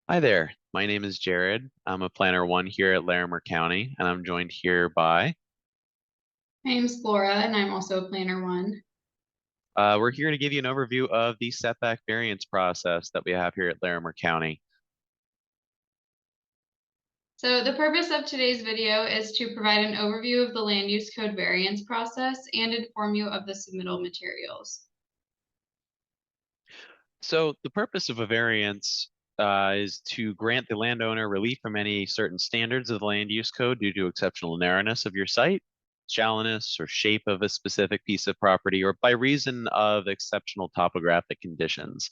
Hi there. My name is Jared. I'm a planner one here at Larimer County, and I'm joined here by. My name's Flora, and I'm also a planner one. We're here to give you an overview of the setback variance process that we have here at Larimer County. So the purpose of today's video is to provide an overview of the land use code variance process and inform you of the submittal materials. So the purpose of a variance is to grant the landowner relief from any certain standards of the land use code due to exceptional narrowness of your site, shallowness or shape of a specific piece of property, or by reason of exceptional topographic conditions.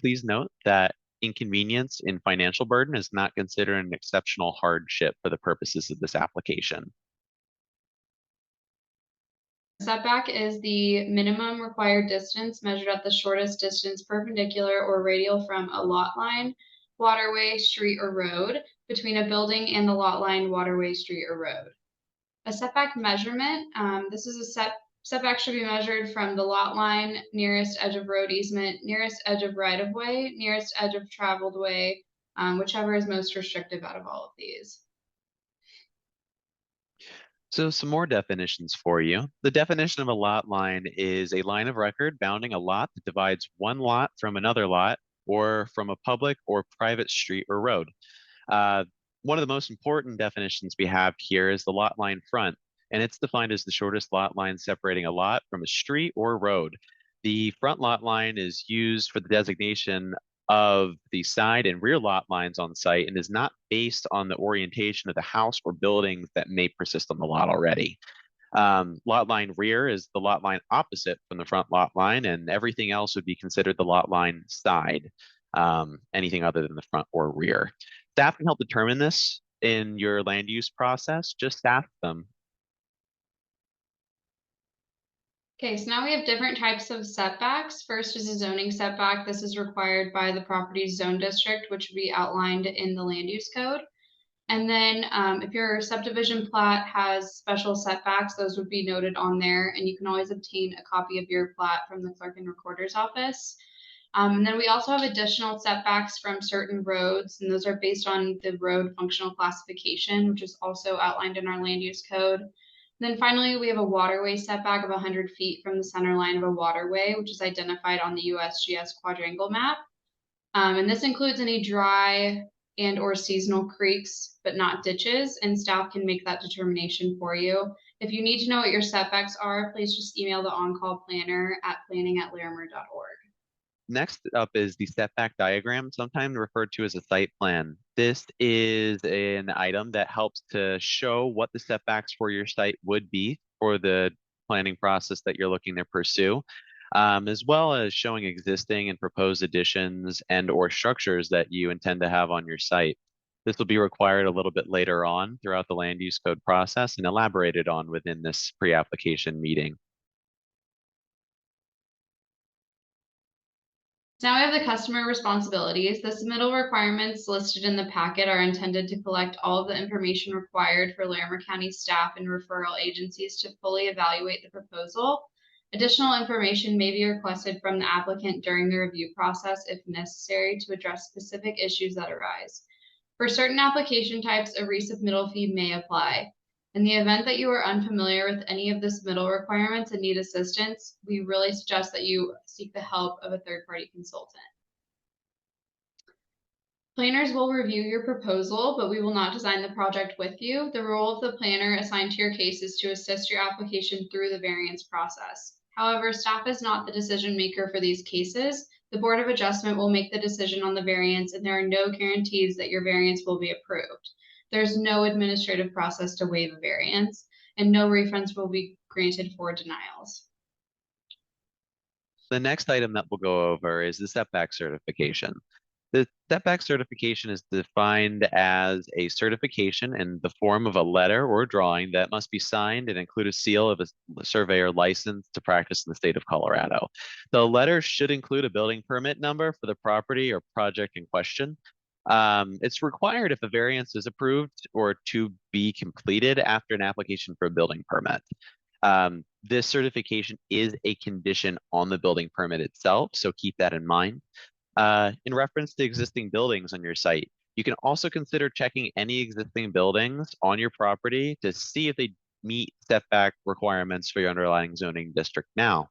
Please note that inconvenience in financial burden is not considered an exceptional hardship for the purposes of this application. Setback is the minimum required distance measured at the shortest distance perpendicular or radial from a lot line, waterway, street, or road between a building and the lot line, waterway, street, or road. A setback measurement, this is setback should be measured from the lot line, nearest edge of road easement, nearest edge of right of way, nearest edge of traveled way, whichever is most restrictive out of all of these. So some more definitions for you. The definition of a lot line is a line of record bounding a lot that divides one lot from another lot or from a public or private street or road. Uh, One of the most important definitions we have here is the lot line front, and it's defined as the shortest lot line separating a lot from a street or road. The front lot line is used for the designation of the side and rear lot lines on site and is not based on the orientation of the house or buildings that may persist on the lot already. Lot line rear is the lot line opposite from the front lot line, and everything else would be considered the lot line side, anything other than the front or rear. Staff can help determine this in your land use process. Just ask them. Okay, so now we have different types of setbacks. First is a zoning setback. This is required by the property's zone district, which would be outlined in the land use code. And then if your subdivision plat has special setbacks, those would be noted on there, and you can always obtain a copy of your plat from the clerk and recorder's office. And then we also have additional setbacks from certain roads, and those are based on the road functional classification, which is also outlined in our land use code. And then finally, we have a waterway setback of 100 feet from the center line of a waterway, which is identified on the USGS quadrangle map. And this includes any dry and or seasonal creeks, but not ditches, and staff can make that determination for you. If you need to know what your setbacks are, please just email the on-call planner at planning@larimer.org. Next up is the setback diagram, sometimes referred to as a site plan. This is an item that helps to show what the setbacks for your site would be for the planning process that you're looking to pursue, as well as showing existing and proposed additions and or structures that you intend to have on your site. This will be required a little bit later on throughout the land use code process and elaborated on within this pre-application meeting. Now we have the customer responsibilities. The submittal requirements listed in the packet are intended to collect all of the information required for Larimer County staff and referral agencies to fully evaluate the proposal. Additional information may be requested from the applicant during the review process if necessary to address specific issues that arise. For certain application types, a resubmittal fee may apply. In the event that you are unfamiliar with any of the submittal requirements and need assistance, we really suggest that you seek the help of a third-party consultant. Planners will review your proposal, but we will not design the project with you. The role of the planner assigned to your case is to assist your application through the variance process. However, staff is not the decision maker for these cases. The Board of Adjustment will make the decision on the variance, and there are no guarantees that your variance will be approved. There's no administrative process to waive a variance, and no refunds will be granted for denials. The next item that we'll go over is the setback certification. The setback certification is defined as a certification in the form of a letter or drawing that must be signed and include a seal of a surveyor licensed to practice in the state of Colorado. The letter should include a building permit number for the property or project in question. It's required if a variance is approved or to be completed after an application for a building permit. This certification is a condition on the building permit itself, so keep that in mind. In reference to existing buildings on your site, you can also consider checking any existing buildings on your property to see if they meet setback requirements for your underlying zoning district now.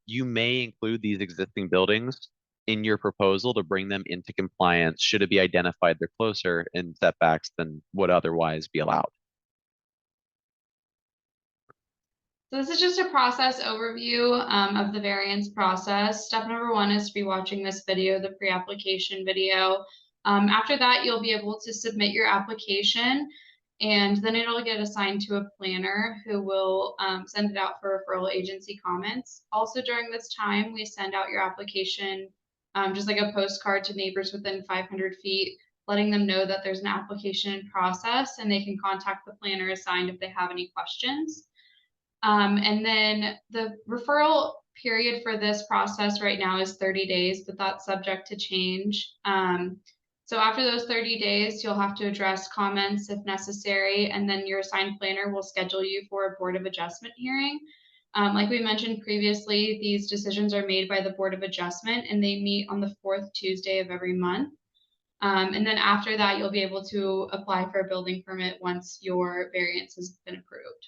You may include these existing buildings in your proposal to bring them into compliance should it be identified they're closer in setbacks than would otherwise be allowed. So this is just a process overview of the variance process. Step number one is to be watching this video, the pre-application video. After that, you'll be able to submit your application, and then it'll get assigned to a planner who will send it out for referral agency comments. Also during this time, we send out your application just like a postcard to neighbors within 500 feet, letting them know that there's an application in process and they can contact the planner assigned if they have any questions. And then the referral period for this process right now is 30 days, but that's subject to change. So after those 30 days, you'll have to address comments if necessary, and then your assigned planner will schedule you for a Board of Adjustment hearing. Like we mentioned previously, these decisions are made by the Board of Adjustment, and they meet on the fourth Tuesday of every month. And then after that, you'll be able to apply for a building permit once your variance has been approved.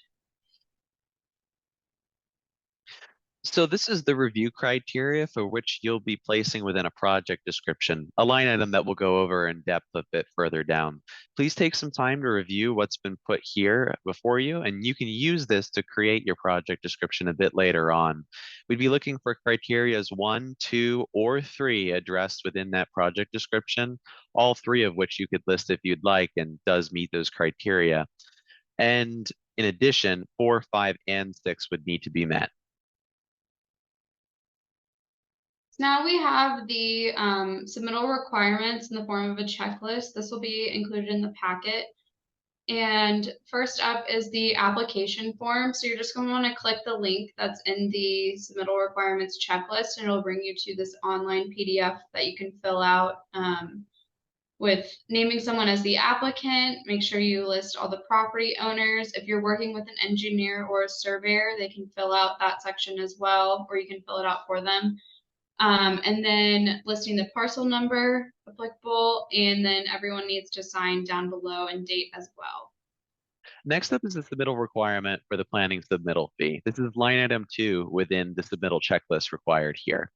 So this is the review criteria for which you'll be placing within a project description, a line item that we'll go over in depth a bit further down. Please take some time to review what's been put here before you, and you can use this to create your project description a bit later on. We'd be looking for criteria as 1, 2, or 3 addressed within that project description, all 3 of which you could list if you'd like and does meet those criteria. And in addition, 4, 5, and 6 would need to be met. Now we have the submittal requirements in the form of a checklist. This will be included in the packet. And first up is the application form. So you're just going to want to click the link that's in the submittal requirements checklist, and it'll bring you to this online PDF that you can fill out with naming someone as the applicant. Make sure you list all the property owners. If you're working with an engineer or a surveyor, they can fill out that section as well, or you can fill it out for them. And then listing the parcel number applicable, and then everyone needs to sign down below and date as well. Next up is the submittal requirement for the planning submittal fee. This is line item 2 within the submittal checklist required here.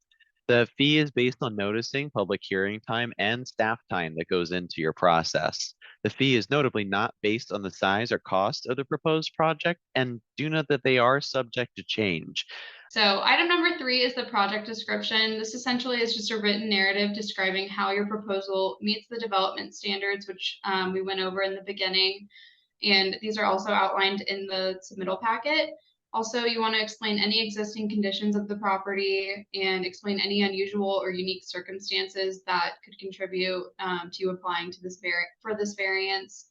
The fee is based on noticing, public hearing time, and staff time that goes into your process. The fee is notably not based on the size or cost of the proposed project, and do note that they are subject to change. So item number 3 is the project description. This essentially is just a written narrative describing how your proposal meets the development standards, which we went over in the beginning. And these are also outlined in the submittal packet. Also, you want to explain any existing conditions of the property and explain any unusual or unique circumstances that could contribute to you applying to this variance.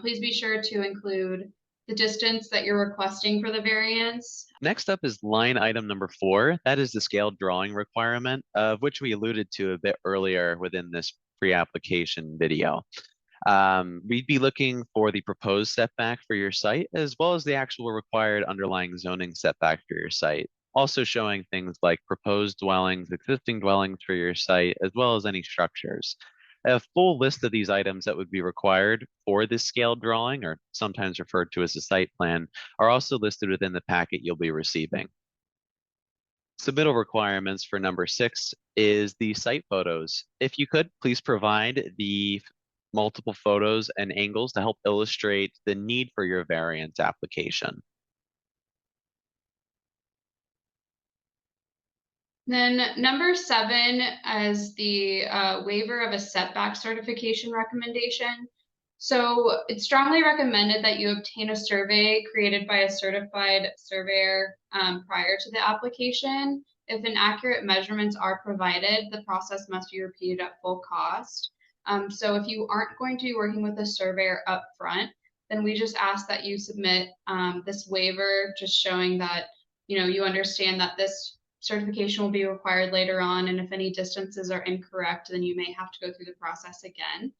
Please be sure to include the distance that you're requesting for the variance. Next up is line item number 4. That is the scaled drawing requirement, of which we alluded to a bit earlier within this pre-application video. We'd be looking for the proposed setback for your site, as well as the actual required underlying zoning setback for your site. Also showing things like proposed dwellings, existing dwellings for your site, as well as any structures. A full list of these items that would be required for this scale drawing, or sometimes referred to as a site plan, are also listed within the packet you'll be receiving. Submittal requirements for number 6 is the site photos. If you could, please provide the multiple photos and angles to help illustrate the need for your variance application. Then number 7 is the waiver of a setback certification recommendation. So it's strongly recommended that you obtain a survey created by a certified surveyor prior to the application. If inaccurate measurements are provided, the process must be repeated at full cost. So if you aren't going to be working with a surveyor up front, then we just ask that you submit this waiver, just showing that you understand that this certification will be required later on, and if any distances are incorrect, then you may have to go through the process again.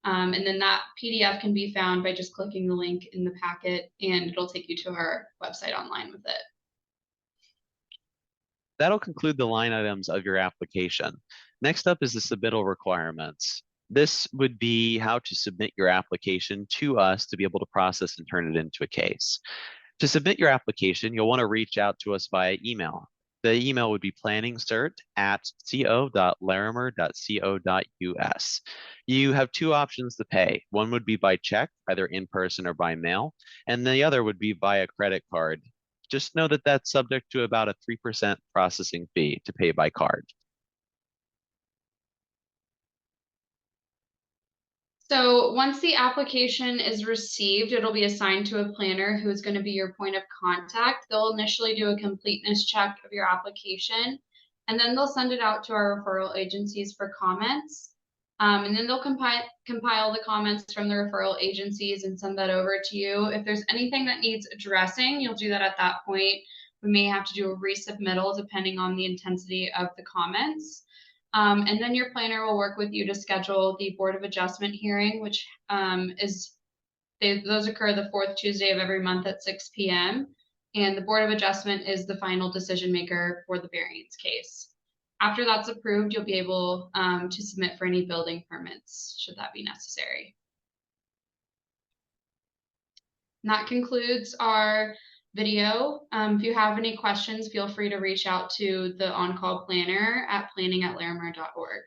And then that PDF can be found by just clicking the link in the packet, and it'll take you to our website online with it. That'll conclude the line items of your application. Next up is the submittal requirements. This would be how to submit your application to us to be able to process and turn it into a case. To submit your application, you'll want to reach out to us via email. The email would be planningscert@co.larimer.co.us. You have two options to pay. One would be by check, either in person or by mail, and the other would be via credit card. Just know that that's subject to about a 3% processing fee to pay by card. So once the application is received, it'll be assigned to a planner who is going to be your point of contact. They'll initially do a completeness check of your application, and then they'll send it out to our referral agencies for comments. And then they'll compile the comments from the referral agencies and send that over to you. If there's anything that needs addressing, you'll do that at that point. We may have to do a resubmittal depending on the intensity of the comments. And then your planner will work with you to schedule the Board of Adjustment hearing, which those occur the fourth Tuesday of every month at 6 p.m. And the Board of Adjustment is the final decision maker for the variance case. After that's approved, you'll be able to submit for any building permits, should that be necessary. And that concludes our video. If you have any questions, feel free to reach out to the on-call planner at planning@larimer.org.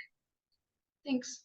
Thanks.